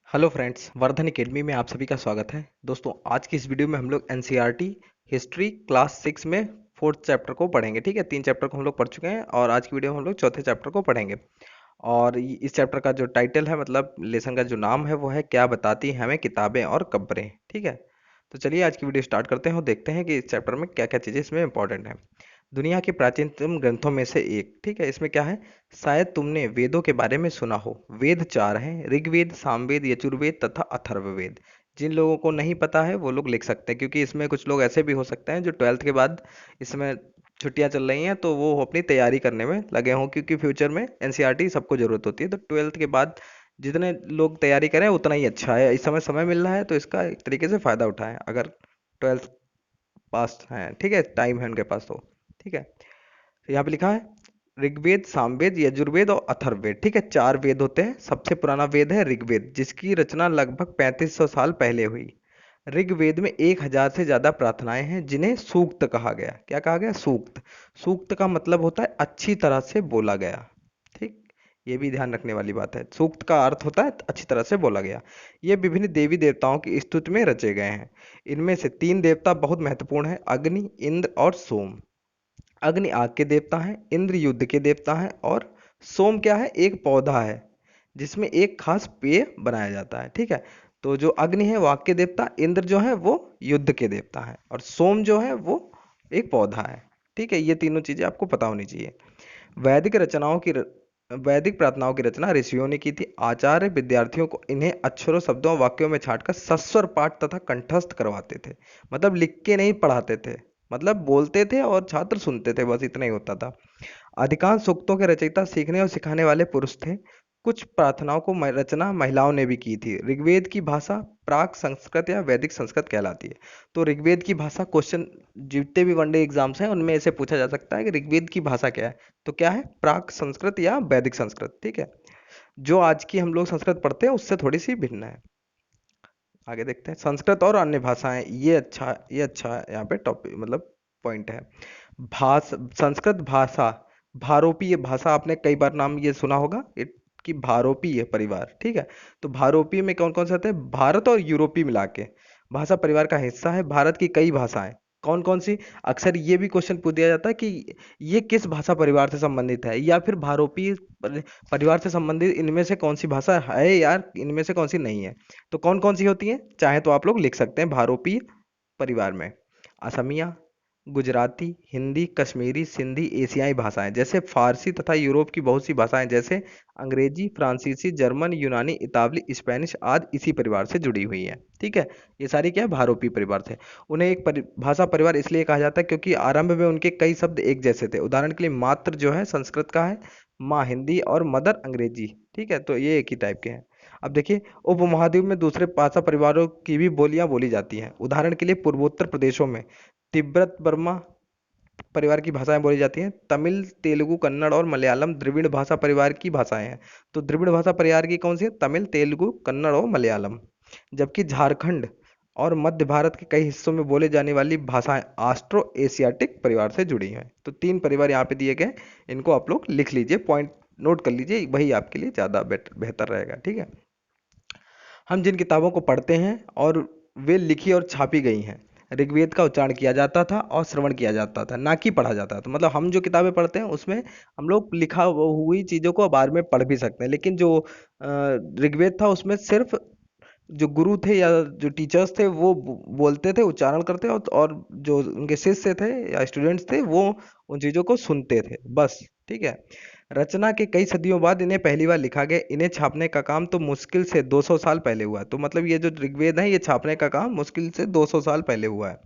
Hello friends, Vardhan academy में आप सभी का स्वागत है। दोस्तों, आज की इस वीडियो में हम लोग एनसीईआरटी हिस्ट्री क्लास 6 में फोर्थ चैप्टर को पढ़ेंगे। ठीक है, 3 चैप्टर को हम लोग पढ़ चुके हैं और आज की वीडियो में हम लोग चौथे चैप्टर को पढ़ेंगे। और इस चैप्टर का जो टाइटल है, मतलब लेसन का जो नाम है, वो है क्या बताती हैं हमें किताबें और कब्रें। ठीक है, तो चलिए आज की वीडियो स्टार्ट करते हैं और देखते हैं कि इस चैप्टर में क्या क्या चीज़ें इसमें इंपॉर्टेंट है। दुनिया के प्राचीनतम ग्रंथों में से एक। ठीक है, इसमें क्या है, शायद तुमने वेदों के बारे में सुना हो। वेद 4 हैं, ऋग्वेद, सामवेद, यजुर्वेद तथा अथर्ववेद। जिन लोगों को नहीं पता है वो लोग लिख सकते हैं, क्योंकि इसमें कुछ लोग ऐसे भी हो सकते हैं जो 12th के बाद, इसमें छुट्टियां चल रही हैं तो वो अपनी तैयारी करने में लगे हों, क्योंकि फ्यूचर में एनसीईआरटी सबको ज़रूरत होती है। तो 12th के बाद जितने लोग तैयारी करें उतना ही अच्छा है। इस समय समय मिल रहा है तो इसका एक तरीके से फ़ायदा उठाएं, अगर 12th पास हैं। ठीक है, टाइम है उनके पास तो। ठीक है, तो यहाँ पे लिखा है ऋग्वेद, सामवेद, यजुर्वेद और अथर्ववेद। ठीक है, 4 वेद होते हैं। सबसे पुराना वेद है ऋग्वेद, जिसकी रचना लगभग 3500 साल पहले हुई। ऋग्वेद में 1000 से ज्यादा प्रार्थनाएं हैं, जिन्हें सूक्त कहा गया। क्या कहा गया? सूक्त। सूक्त का मतलब होता है अच्छी तरह से बोला गया। ठीक, ये भी ध्यान रखने वाली बात है। सूक्त का अर्थ होता है अच्छी तरह से बोला गया। ये विभिन्न देवी देवताओं की स्तुति में रचे गए हैं। इनमें से 3 देवता बहुत महत्वपूर्ण हैं: अग्नि, इंद्र और सोम। अग्नि आग के देवता हैं, इंद्र युद्ध के देवता हैं और सोम क्या है? एक पौधा है जिसमें एक खास पेय बनाया जाता है। ठीक है, तो जो अग्नि है वो आग के देवता, इंद्र जो है वो युद्ध के देवता है और सोम जो है वो एक पौधा है। ठीक है, ये तीनों चीजें आपको पता होनी चाहिए। वैदिक रचनाओं की र... वैदिक प्रार्थनाओं की रचना ऋषियों ने की थी। आचार्य विद्यार्थियों को इन्हें अक्षरों, शब्दों, वाक्यों में छांटकर सस्वर पाठ तथा कंठस्थ करवाते थे। मतलब लिख के नहीं पढ़ाते थे, मतलब बोलते थे और छात्र सुनते थे, बस इतना ही होता था। अधिकांश सूक्तों के रचयिता सीखने और सिखाने वाले पुरुष थे। कुछ प्रार्थनाओं को रचना महिलाओं ने भी की थी। ऋग्वेद की भाषा प्राक संस्कृत या वैदिक संस्कृत कहलाती है। तो ऋग्वेद की भाषा, क्वेश्चन जितने भी वनडे एग्जाम्स हैं उनमें ऐसे पूछा जा सकता है कि ऋग्वेद की भाषा क्या है, तो क्या है? प्राक संस्कृत या वैदिक संस्कृत। ठीक है, जो आज की हम लोग संस्कृत पढ़ते हैं उससे थोड़ी सी भिन्न है। आगे देखते हैं संस्कृत और अन्य भाषाएं। ये अच्छा यहाँ पे टॉपिक, मतलब पॉइंट है। संस्कृत भाषा भारोपीय भाषा, आपने कई बार नाम ये सुना होगा कि भारोपीय परिवार। ठीक है, तो भारोपीय में कौन कौन से आते हैं? भारत और यूरोपीय मिला के भाषा परिवार का हिस्सा है। भारत की कई भाषाएं कौन कौन सी? अक्सर ये भी क्वेश्चन पूछ दिया जाता है कि ये किस भाषा परिवार से संबंधित है, या फिर भारोपीय परिवार से संबंधित इनमें से कौन सी भाषा है यार, इनमें से कौन सी नहीं है। तो कौन कौन सी होती हैं, चाहे तो आप लोग लिख सकते हैं भारोपीय परिवार में: असमिया, गुजराती, हिंदी, कश्मीरी, सिंधी, एशियाई भाषाएं जैसे फारसी तथा यूरोप की बहुत सी भाषाएं जैसे अंग्रेजी, फ्रांसीसी, जर्मन, यूनानी, इतावली, स्पेनिश आदि इसी परिवार से जुड़ी हुई हैं। ठीक है, ये सारी क्या है? भारोपीय परिवार से। उन्हें एक भाषा परिवार इसलिए कहा जाता है क्योंकि आरंभ में उनके कई शब्द एक जैसे थे। उदाहरण के लिए मात्र जो है संस्कृत का है, माँ हिंदी और मदर अंग्रेजी। ठीक है, तो ये एक ही टाइप के हैं। अब देखिए, उपमहाद्वीप में दूसरे भाषा परिवारों की भी बोलियां बोली जाती हैं। उदाहरण के लिए पूर्वोत्तर प्रदेशों में तिब्बत बर्मा परिवार की भाषाएं बोली जाती हैं। तमिल, तेलुगु, कन्नड़ और मलयालम द्रविड़ भाषा परिवार की भाषाएं हैं। तो द्रविड़ भाषा परिवार की कौन सी है? तमिल, तेलुगु, कन्नड़ और मलयालम। जबकि झारखंड और मध्य भारत के कई हिस्सों में बोले जाने वाली भाषाएं ऑस्ट्रो एशियाटिक परिवार से जुड़ी हैं। तो 3 परिवार यहाँ पे दिए गए, इनको आप लोग लिख लीजिए, पॉइंट नोट कर लीजिए, वही आपके लिए ज़्यादा बेहतर रहेगा। ठीक है, हम जिन किताबों को पढ़ते हैं और वे लिखी और छापी गई हैं, ऋग्वेद का उच्चारण किया जाता था और श्रवण किया जाता था, ना कि पढ़ा जाता था। मतलब हम जो किताबें पढ़ते हैं उसमें हम लोग लिखा हुई चीज़ों को बाद में पढ़ भी सकते हैं, लेकिन जो ऋग्वेद था उसमें सिर्फ जो गुरु थे या जो टीचर्स थे वो बोलते थे, उच्चारण करते, और जो उनके शिष्य थे या स्टूडेंट्स थे वो उन चीज़ों को सुनते थे बस। ठीक है, रचना के कई सदियों बाद इन्हें पहली बार लिखा गया। इन्हें छापने का काम तो मुश्किल से 200 साल पहले हुआ है। तो मतलब ये जो ऋग्वेद है ये छापने का काम मुश्किल से 200 साल पहले हुआ है।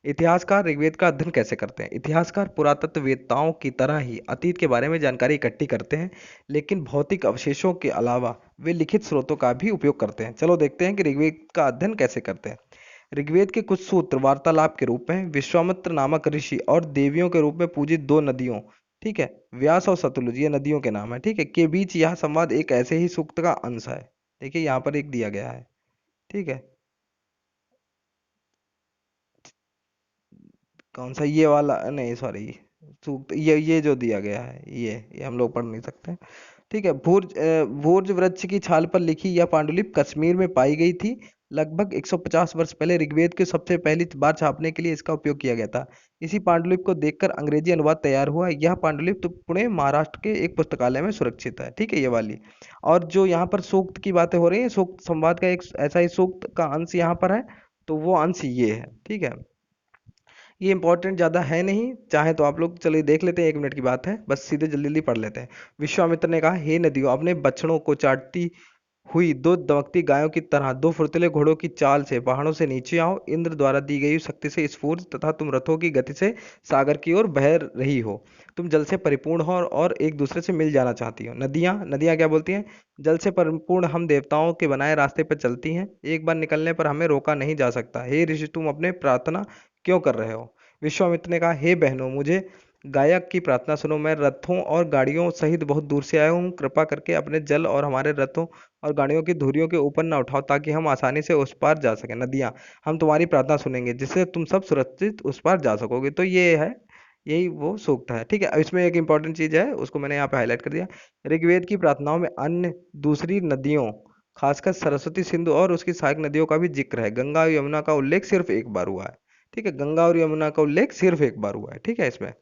इतिहासकार ऋग्वेद का अध्ययन कैसे करते हैं? इतिहासकार पुरातत्ववेत्ताओं की तरह ही अतीत के बारे में जानकारी इकट्ठी करते हैं, लेकिन भौतिक अवशेषों के अलावा वे लिखित स्रोतों का भी उपयोग करते हैं। चलो देखते हैं कि ऋग्वेद का अध्ययन कैसे करते हैं। ऋग्वेद के कुछ सूत्र वार्तालाप के रूप में विश्वामित्र नामक ऋषि और देवियों के रूप में पूजित 2 नदियों, ठीक है, व्यास और सतलुज, ये नदियों के नाम है, ठीक है, के बीच यह संवाद एक ऐसे ही सूक्त का अंश है। देखिए यहाँ पर एक दिया गया है। ठीक है, कौन सा? ये वाला नहीं, सॉरी, सूक्त, ये जो दिया गया है ये हम लोग पढ़ नहीं सकते। ठीक है। भोज वृक्ष की छाल पर लिखी यह पांडुलिपि कश्मीर में पाई गई थी। लगभग 150 वर्ष पहले ऋग्वेद के सबसे पहली बार छापने के लिए इसका उपयोग किया गया था। इसी पांडुलिपि को देखकर अंग्रेजी अनुवाद तैयार हुआ। यह पांडुलिपि तो पुणे महाराष्ट्र के एक पुस्तकालय में सुरक्षित है। ठीक है, ये वाली। और जो यहाँ पर सूक्त की बातें हो रही है, सूक्त संवाद का एक ऐसा ही सूक्त का अंश यहाँ पर है, तो वो अंश ये है। ठीक है, ये इंपॉर्टेंट ज़्यादा है नहीं, चाहे तो आप लोग चलिए देख लेते हैं, 1 मिनट की बात है, बस सीधे जल्दी जल्दी पढ़ लेते हैं। विश्वामित्र ने कहा, हे नदियों, अपने बछड़ों को चाटती हुई दो दमकती गायों की तरह दो फुर्तीले घोड़ों की चाल से पहाड़ों से नीचे आओ। इंद्र द्वारा दी गई शक्ति से स्फूर्त तथा तुम रथों की गति से सागर की ओर बह रही हो। तुम जल से परिपूर्ण हो और एक दूसरे से मिल जाना चाहती हो। नदियां नदियां क्या बोलती हैं? जल से परिपूर्ण हम देवताओं के बनाए रास्ते पर चलती हैं, एक बार निकलने पर हमें रोका नहीं जा सकता। हे ऋषि, तुम अपने प्रार्थना क्यों कर रहे हो? विश्वामित्र ने कहा, हे बहनों, मुझे गायक की प्रार्थना सुनो। मैं रथों और गाड़ियों सहित बहुत दूर से आया हूँ। कृपा करके अपने जल और हमारे रथों और गाड़ियों की धुरियों के ऊपर न उठाओ, ताकि हम आसानी से उस पार जा सकें। नदियाँ, हम तुम्हारी प्रार्थना सुनेंगे, जिससे तुम सब सुरक्षित उस पार जा सकोगे। तो ये है, यही वो सूक्त है। ठीक है, अब इसमें एक इंपॉर्टेंट चीज है, उसको मैंने यहाँ पे हाईलाइट कर दिया। ऋग्वेद की प्रार्थनाओं में अन्य दूसरी नदियों, खासकर सरस्वती, सिंधु और उसकी सहायक नदियों का भी जिक्र है। गंगा और यमुना का उल्लेख सिर्फ एक बार हुआ है। ठीक है, गंगा और यमुना का उल्लेख सिर्फ एक बार हुआ है। ठीक है, इसमें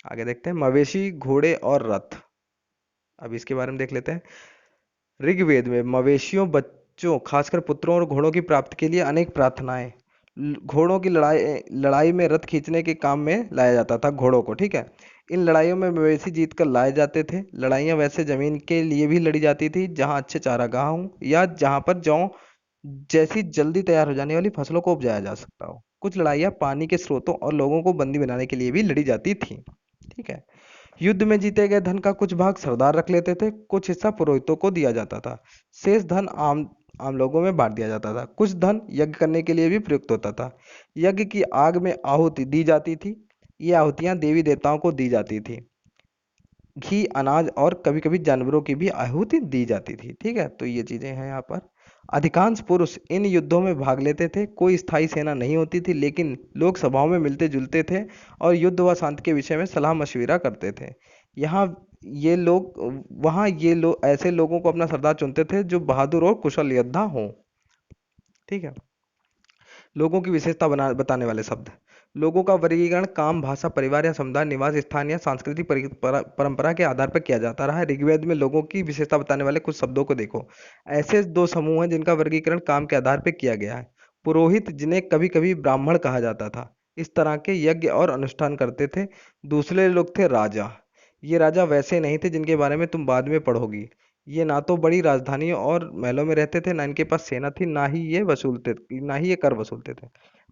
आगे देखते हैं, मवेशी, घोड़े और रथ। अब इसके बारे में देख लेते हैं। ऋग्वेद में मवेशियों, बच्चों, खासकर पुत्रों और घोड़ों की प्राप्ति के लिए अनेक प्रार्थनाएं। घोड़ों की लड़ाई लड़ाई में रथ खींचने के काम में लाया जाता था घोड़ों को। ठीक है, इन लड़ाइयों में मवेशी जीत कर लाए जाते थे। लड़ाइयाँ वैसे जमीन के लिए भी लड़ी जाती थी, जहाँ अच्छे चारागाह हों या जहाँ पर जौ जैसी जल्दी तैयार हो जाने वाली फसलों को उपजाया जा सकता हो। कुछ लड़ाइयाँ पानी के स्रोतों और लोगों को बंदी बनाने के लिए भी लड़ी जाती थी। ठीक है, युद्ध में जीते गए धन का कुछ भाग सरदार रख लेते थे, कुछ हिस्सा पुरोहितों को दिया जाता था। शेष धन आम आम लोगों में बांट दिया जाता था। कुछ धन यज्ञ करने के लिए भी प्रयुक्त होता था। यज्ञ की आग में आहुति दी जाती थी। ये आहुतियां देवी देवताओं को दी जाती थी। घी, अनाज और कभी कभी जानवरों की भी आहुति दी जाती थी। ठीक है, तो ये चीजें हैं यहाँ पर। अधिकांश पुरुष इन युद्धों में भाग लेते थे। कोई स्थायी सेना नहीं होती थी, लेकिन लोग सभाओं में मिलते जुलते थे और युद्ध व शांति के विषय में सलाह मशविरा करते थे। यहाँ ये लोग वहाँ ये लोग ऐसे लोगों को अपना सरदार चुनते थे जो बहादुर और कुशल योद्धा हों। ठीक है, लोगों की विशेषता बताने वाले शब्द। लोगों का वर्गीकरण काम, भाषा, परिवार या समुदाय, निवास स्थान या सांस्कृतिक परंपरा के आधार पर किया जाता रहा है। ऋग्वेद में लोगों की विशेषता बताने वाले कुछ शब्दों को देखो। ऐसे दो समूह हैं जिनका वर्गीकरण काम के आधार पर किया गया है। पुरोहित, जिन्हें कभी कभी ब्राह्मण कहा जाता था, इस तरह के यज्ञ और अनुष्ठान करते थे। दूसरे लोग थे राजा। ये राजा वैसे नहीं थे जिनके बारे में तुम बाद में पढ़ोगी। ये ना तो बड़ी राजधानियों और महलों में रहते थे, ना इनके पास सेना थी, ना ही ये कर वसूलते थे।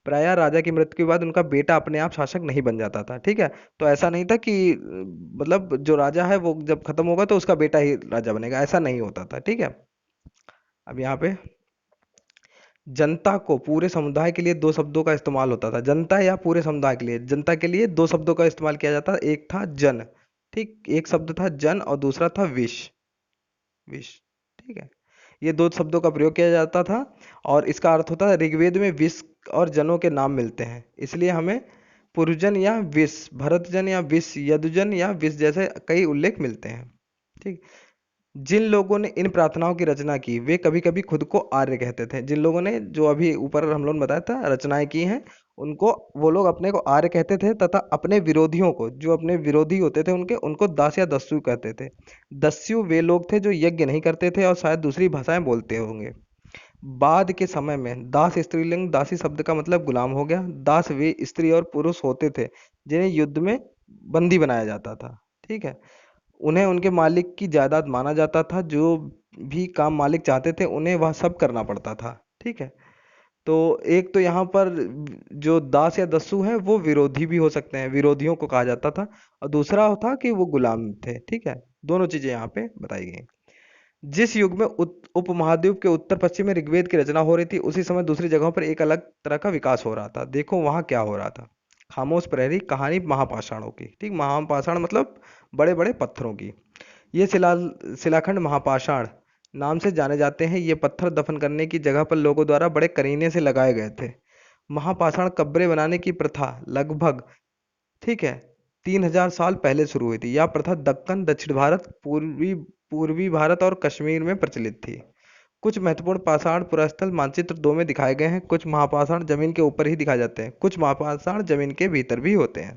प्रायः राजा की मृत्यु के बाद उनका बेटा अपने आप शासक नहीं बन जाता था। ठीक है, तो ऐसा नहीं था कि मतलब जो राजा है वो जब खत्म होगा तो उसका बेटा ही राजा बनेगा, ऐसा नहीं होता था। ठीक है, अब यहाँ पे जनता को पूरे समुदाय के लिए दो शब्दों का इस्तेमाल होता था। जनता या पूरे समुदाय के लिए, जनता के लिए दो शब्दों का इस्तेमाल किया जाता। एक था जन, ठीक, एक शब्द था जन और दूसरा था विश। विश, ठीक है, ये दो शब्दों का प्रयोग किया जाता था और इसका अर्थ होता है, ऋग्वेद में विश और जनों के नाम मिलते हैं, इसलिए हमें पुरुजन या विश, भरतजन या विश, यदुजन या विश जैसे कई उल्लेख मिलते हैं। ठीक, जिन लोगों ने इन प्रार्थनाओं की रचना की वे कभी कभी खुद को आर्य कहते थे। जिन लोगों ने, जो अभी ऊपर हम लोगों ने बताया था, रचनाएं की हैं, उनको वो लोग अपने को आर्य कहते थे तथा अपने विरोधियों को, जो अपने विरोधी होते थे उनके, उनको दास या दस्यु कहते थे। दस्यु वे लोग थे जो यज्ञ नहीं करते थे और शायद दूसरी भाषाएं बोलते होंगे। बाद के समय में दास स्त्रीलिंग, दासी शब्द का मतलब गुलाम हो गया। दास वे स्त्री और पुरुष होते थे जिन्हें युद्ध में बंदी बनाया जाता था। ठीक है, उन्हें उनके मालिक की जायदाद माना जाता था। जो भी काम मालिक चाहते थे उन्हें वह सब करना पड़ता था। ठीक है, तो एक तो यहाँ पर जो दास या दस्यु हैं वो विरोधी भी हो सकते हैं, विरोधियों को कहा जाता था, और दूसरा था कि वो गुलाम थे। ठीक है, दोनों चीजें यहाँ पे बताई गई। जिस युग में उपमहाद्वीप के उत्तर पश्चिम में ऋग्वेद की रचना हो रही थी, उसी समय दूसरी जगहों पर एक अलग तरह का विकास हो रहा था। देखो वहां क्या हो रहा था। खामोश प्रहरी, कहानी महापाषाणों की। ठीक, महापाषाण मतलब बड़े बड़े पत्थरों की। ये शिलाखंड महापाषाण नाम से जाने जाते हैं। ये पत्थर दफन करने की जगह पर लोगों द्वारा बड़े करीने से लगाए गए थे। महापाषाण कब्रें बनाने की प्रथा लगभग, ठीक है, 3000 साल पहले शुरू हुई थी। यह प्रथा दक्कन, दक्षिण भारत, पूर्वी पूर्वी भारत और कश्मीर में प्रचलित थी। कुछ महत्वपूर्ण पाषाण पुरास्थल मानचित्र 2 में दिखाए गए हैं। कुछ महापाषाण जमीन के ऊपर ही दिखाए जाते हैं, कुछ महापाषाण जमीन के भीतर भी होते हैं।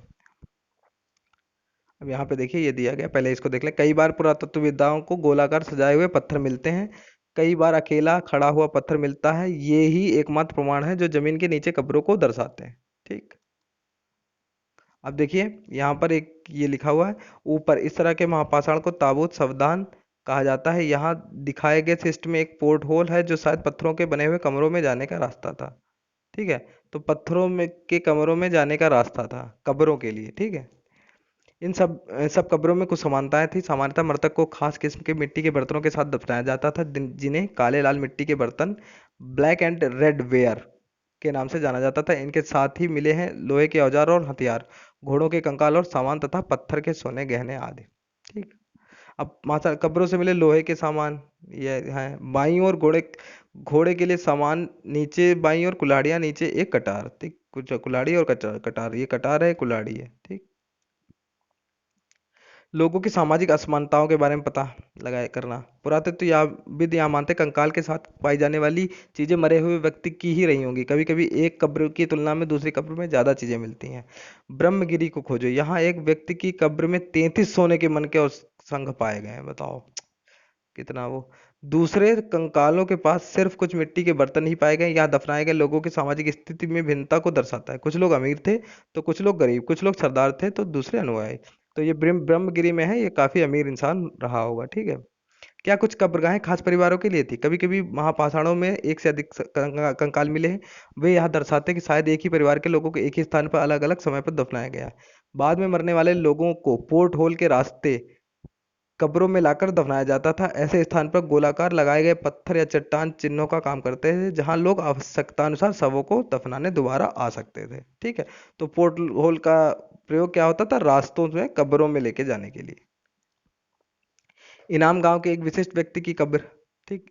अब यहाँ पे देखिए ये दिया गया, पहले इसको देख लें। कई बार पुरातत्वविदाओं को गोलाकार सजाए हुए पत्थर मिलते हैं, कई बार अकेला खड़ा हुआ पत्थर मिलता है। ये ही एकमात्र प्रमाण है जो जमीन के नीचे कब्रों को दर्शाते हैं। ठीक, अब देखिए यहाँ पर एक ये लिखा हुआ है ऊपर, इस तरह के महापाषाण को ताबूत सावधान कहा जाता है। यहाँ दिखाए गए सिस्टम में एक पोर्ट होल है जो शायद पत्थरों के बने हुए कमरों में जाने का रास्ता था। ठीक है, तो पत्थरों में के कमरों में जाने का रास्ता था कब्रों के लिए। ठीक है, इन सब कब्रों में कुछ समानताएं थी। सामान्यतः मृतक को खास किस्म के मिट्टी के बर्तनों के साथ दफनाया जाता था, जिन्हें काले लाल मिट्टी के बर्तन, ब्लैक एंड रेड वेयर के नाम से जाना जाता था। इनके साथ ही मिले हैं लोहे के औजार और हथियार, घोड़ों के कंकाल और सामान तथा पत्थर के सोने गहने आदि। ठीक, अब माता कब्रों से मिले लोहे के सामान ये हैं। बाईं ओर घोड़े घोड़े के लिए सामान, नीचे बाईं ओर कुल्हाड़ियां, नीचे एक कटार। ठीक, कुछ कुल्हाड़ी और कटार, कटार ये कटार है, कुल्हाड़ी है। ठीक, लोगों की सामाजिक असमानताओं के बारे में पता लगाया करना। पुरातत्वविद यहाँ मानते कंकाल के साथ पाई जाने वाली चीजें मरे हुए व्यक्ति की ही रही होंगी। कभी कभी एक कब्र की तुलना में दूसरी कब्र में ज्यादा चीजें मिलती हैं। ब्रह्मगिरी को खोजो, यहाँ एक व्यक्ति की कब्र में 33 सोने के मन के और संघ पाए गए हैं। बताओ कितना वो। दूसरे कंकालों के पास सिर्फ कुछ मिट्टी के बर्तन ही पाए गए। यहाँ दफनाए गए लोगों की सामाजिक स्थिति में भिन्नता को दर्शाता है। कुछ लोग अमीर थे तो कुछ लोग गरीब, कुछ लोग सरदार थे तो दूसरे अनुयायी। तो ये ब्रह्मगिरी में है, ये काफी अमीर इंसान रहा होगा। ठीक है, क्या कुछ कब्रगाहें खास परिवारों के लिए थी? कभी कभी महापाषाणों में एक से अधिक कंकाल मिले हैं। वे यह दर्शाते हैं कि शायद एक ही परिवार के लोगों को एक ही स्थान पर अलग अलग समय पर दफनाया गया है। बाद में मरने वाले लोगों को पोर्ट होल के रास्ते कब्रों में लाकर दफनाया जाता था। ऐसे स्थान पर गोलाकार लगाए गए पत्थर या चट्टान चिन्हों का काम करते थे, जहां लोग आवश्यकतानुसार शवों को दफनाने दोबारा आ सकते थे। ठीक है, तो पोर्ट होल का प्रयोग क्या होता था? रास्तों में कब्रों में लेके जाने के लिए। इनाम गांव के एक विशिष्ट व्यक्ति की कब्र। ठीक,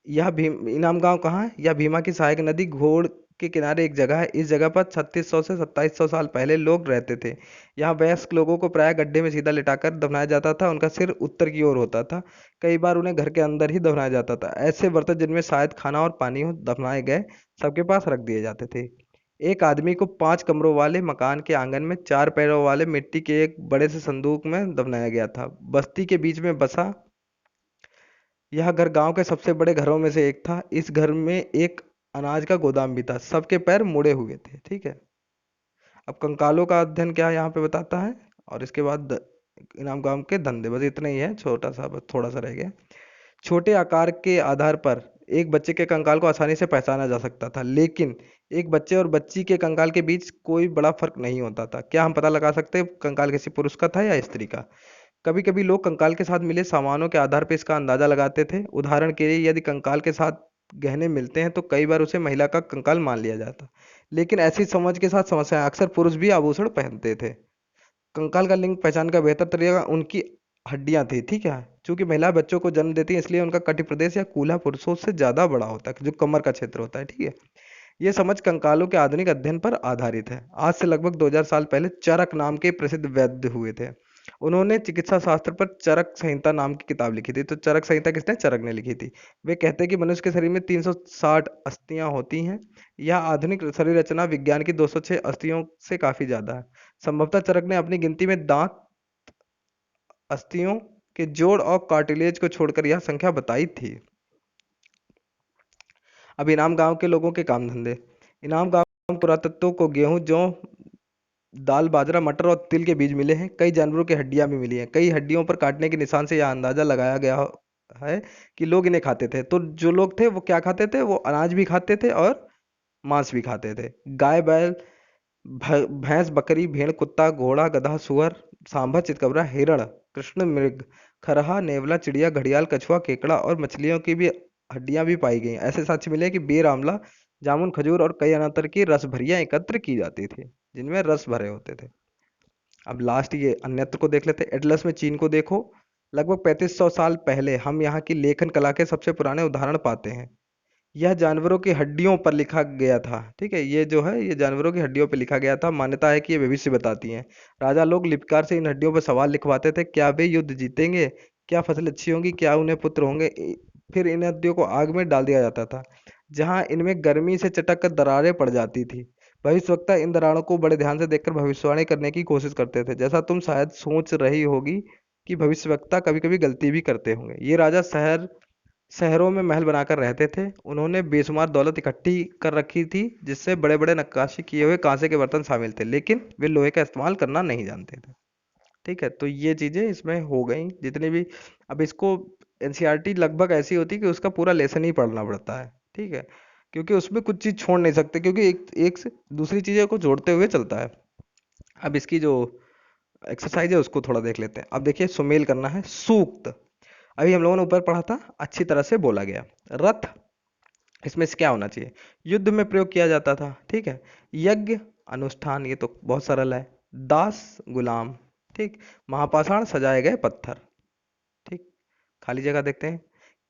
यह भीम इनाम गांव कहाँ है? यह भीमा की सहायक नदी घोड़ के किनारे एक जगह है। इस जगह पर 3600 से 2700 साल पहले लोग रहते थे। यहाँ वयस्क लोगों को प्राय गड्ढे में सीधा लिटाकर दफनाया जाता था। उनका सिर उत्तर की ओर होता था। कई बार उन्हें घर के अंदर ही दफनाया जाता था। ऐसे बर्तन जिनमें शायद खाना और पानी हो दफनाए गए सबके पास रख दिए जाते थे। एक आदमी को 5 कमरों वाले मकान के आंगन में 4 पैरों वाले मिट्टी के एक बड़े से संदूक में दफनाया गया था। बस्ती के बीच में बसा यह घर गांव के सबसे बड़े घरों में से एक था। इस घर में एक अनाज का गोदाम भी था। सबके पैर मुड़े हुए थे। ठीक है, अब कंकालों का अध्ययन क्या यहाँ पे बताता है, और इसके बाद इनाम गांव के धंधे, बस इतना ही है, छोटा सा, बस थोड़ा सा रह गया। छोटे आकार के आधार पर एक बच्चे के कंकाल को आसानी से पहचाना जा सकता था, लेकिन एक बच्चे और बच्ची के कंकाल के बीच कोई बड़ा फर्क नहीं होता था। क्या हम पता लगा सकते हैं कंकाल किसी पुरुष का था या स्त्री का? कभी कभी लोग कंकाल के साथ मिले सामानों के आधार पर इसका अंदाजा लगाते थे। उदाहरण के लिए यदि कंकाल के साथ गहने मिलते हैं तो कई बार उसे महिला का कंकाल मान लिया जाता। लेकिन ऐसी समझ के साथ समस्या, अक्सर पुरुष भी आभूषण पहनते थे। कंकाल का लिंग पहचान का बेहतर तरीका उनकी हड्डियां थी। ठीक है, चूंकि महिला बच्चों को जन्म देती है इसलिए उनका कटी प्रदेश या कूल्हा पुरुषों से ज्यादा बड़ा होता है, जो कमर का क्षेत्र होता है। ठीक है, ये समझ कंकालों के आधुनिक अध्ययन पर आधारित है। आज से लगभग 2000 साल पहले चरक नाम के प्रसिद्ध वैद्य हुए थे। उन्होंने चिकित्सा शास्त्र पर चरक संहिता नाम की किताब लिखी थी। तो चरक संहिता किसने? चरक ने लिखी थी। वे कहते हैं कि मनुष्य के शरीर में 360 अस्थियां होती हैं। यह आधुनिक शरीर रचना विज्ञान की 206 अस्थियों से काफी ज्यादा है। संभवतः चरक ने अपनी गिनती में दांत, अस्थियों के जोड़ और कार्टिलेज को छोड़कर यह संख्या बताई थी। अब इनाम गांव के लोगों के काम धंधे। इनाम गांव पुरातत्व को गेहूं, जौ, दाल, बाजरा, मटर और तिल के बीज मिले हैं। कई जानवरों की हड्डियां भी मिली हैं। कई हड्डियों पर काटने के निशान से यह अंदाजा लगाया गया है कि लोग इन्हें खाते थे। तो जो लोग थे वो क्या खाते थे? वो अनाज भी खाते थे और मांस भी खाते थे। गाय, बैल, भैंस, बकरी, भेड़, कुत्ता, घोड़ा, गधा, सुअर, सांभर, चितकबरा, हिरण, कृष्ण मृग, खरहा, नेवला, चिड़िया, घड़ियाल, कछुआ, केकड़ा और मछलियों की भी हड्डियां भी पाई गई। ऐसे साक्ष्य मिले कि बेर, आंवला, जामुन, खजूर और कई अनातर की रस भरियां एकत्र की जाती थी, जिनमें रस भरे होते थे। अब लास्ट ये अन्यत्र को देख लेते हैं। एटलस में चीन को देखो। लगभग 3500 साल पहले हम यहाँ की लेखन कला के सबसे पुराने उदाहरण पाते हैं। यह जानवरों की हड्डियों पर लिखा गया था। ठीक है, ये जो है ये जानवरों की हड्डियों पर लिखा गया था। मान्यता है कि ये भविष्य बताती हैं। राजा लोग लिपकार से इन हड्डियों पर सवाल लिखवाते थे, क्या वे युद्ध जीतेंगे, क्या फसल अच्छी होंगी, क्या उन्हें पुत्र होंगे। फिर इन नदियों को आग में डाल दिया जाता था, जहां इनमें गर्मी से चटक कर दरारें पड़ जाती थी। भविष्यवक्ता इन दरारों को बड़े ध्यान से देखकर भविष्यवाणी करने की कोशिश करते थे। जैसा तुम शायद सोच रही होगी कि भविष्यवक्ता कभी कभी गलती भी करते होंगे। ये राजा शहरों में महल बनाकर रहते थे। उन्होंने बेशुमार दौलत इकट्ठी कर रखी थी, जिससे बड़े बड़े नक्काशी किए हुए कांसे के बर्तन शामिल थे, लेकिन वे लोहे का इस्तेमाल करना नहीं जानते थे। ठीक है, तो ये चीजें इसमें हो गई जितनी भी। अब इसको एनसीईआरटी लगभग ऐसी होती है कि उसका पूरा लेसन ही पढ़ना पड़ता है। ठीक है, क्योंकि उसमें कुछ चीज छोड़ नहीं सकते, क्योंकि एक एक से दूसरी चीजों को जोड़ते हुए चलता है। अब इसकी जो एक्सरसाइज है उसको थोड़ा देख लेते हैं। अब देखिए, सुमेल करना है सूक्त। अभी हम लोगों ने ऊपर पढ़ा था, अच्छी तरह से बोला गया। रथ, इसमें से क्या होना चाहिए? युद्ध में प्रयोग किया जाता था। ठीक है। यज्ञ, अनुष्ठान, ये तो बहुत सरल है। दास, गुलाम। ठीक। महापाषाण, सजाए गए पत्थर। ठीक। खाली जगह देखते हैं।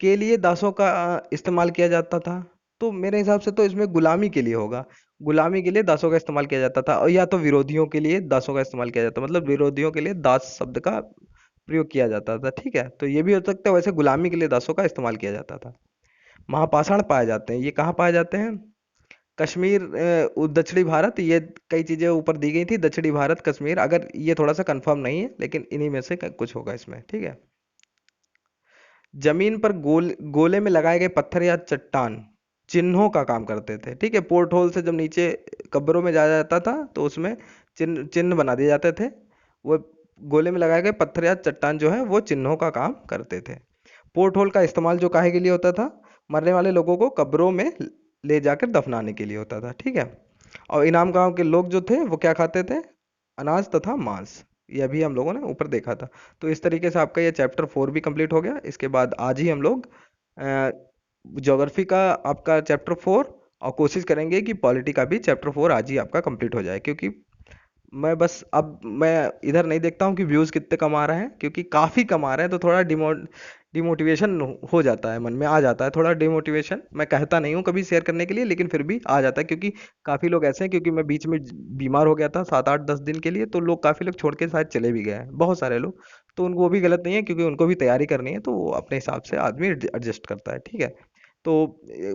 के लिए दासों का इस्तेमाल किया जाता था। तो मेरे हिसाब से तो इसमें गुलामी के लिए होगा। गुलामी के लिए दासों का इस्तेमाल किया जाता था, और या तो विरोधियों के लिए दासों का इस्तेमाल किया जाता, मतलब विरोधियों के लिए दास शब्द का प्रयोग किया जाता था। ठीक है, तो ये भी हो सकता है, वैसे गुलामी के लिए दासों का इस्तेमाल किया जाता था। महापाषाण पाए जाते हैं, ये कहाँ पाए जाते हैं? कश्मीर, दक्षिणी भारत। ये कई चीजें ऊपर दी गई थी, दक्षिणी भारत, कश्मीर। अगर ये थोड़ा सा कंफर्म नहीं है, लेकिन इन्हीं में से कुछ होगा इसमें। ठीक है। जमीन पर गोले में लगाए गए पत्थर या चट्टान चिन्हों का काम करते थे। ठीक है, पोर्ट होल से जब नीचे कब्रों में जाया जाता था, तो उसमें चिन्ह चिन्ह बना दिए जाते थे। वो गोले में लगाए गए पत्थर या चट्टान जो है वो चिन्हों का काम करते थे। पोर्ट होल का इस्तेमाल जो काहे के लिए होता था? मरने वाले लोगों को कब्रों में ले जाकर दफनाने के लिए होता था। ठीक है। और इनाम गांव के लोग जो थे वो क्या खाते थे? अनाज तथा मांस। ये अभी हम लोगों ने ऊपर देखा था। तो इस तरीके से आपका ये चैप्टर 4 भी कंप्लीट हो गया। इसके बाद आज ही हम लोग ज्योग्राफी का आपका चैप्टर 4, और कोशिश करेंगे कि पॉलिटी का भी चैप्टर 4 आज ही आपका कंप्लीट हो जाए, क्योंकि मैं बस अब मैं इधर नहीं देखता हूँ कि व्यूज़ कितने कम आ रहे हैं, क्योंकि काफ़ी कम आ रहे हैं, तो थोड़ा डिमोटिवेशन हो जाता है, मन में आ जाता है थोड़ा डिमोटिवेशन। मैं कहता नहीं हूँ कभी शेयर करने के लिए, लेकिन फिर भी आ जाता है, क्योंकि काफ़ी लोग ऐसे हैं, क्योंकि मैं बीच में बीमार हो गया था 7 8 10 दिन के लिए, तो लोग काफ़ी लोग छोड़ के शायद चले भी गए हैं, बहुत सारे लोग। तो उनको वो भी गलत नहीं है, क्योंकि उनको भी तैयारी करनी है, तो वो अपने हिसाब से आदमी एडजस्ट करता है। ठीक है। तो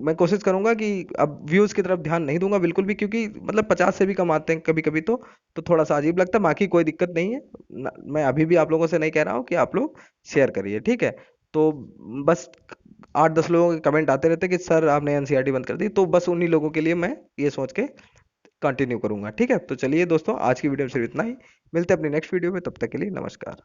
मैं कोशिश करूंगा कि अब व्यूज की तरफ ध्यान नहीं दूंगा बिल्कुल भी, क्योंकि मतलब 50 से भी कम आते हैं कभी कभी, तो थोड़ा सा अजीब लगता है। बाकी कोई दिक्कत नहीं है। मैं अभी भी आप लोगों से नहीं कह रहा हूँ कि आप लोग शेयर करिए। ठीक है। तो बस 8 10 लोगों के कमेंट आते रहते हैं कि सर आपने एनसीईआरटी बंद कर दी, तो बस उन्हीं लोगों के लिए मैं ये सोच के कंटिन्यू करूंगा। ठीक है, तो चलिए दोस्तों, आज की वीडियो में सिर्फ इतना ही। मिलते हैं अपनी नेक्स्ट वीडियो में, तब तक के लिए नमस्कार।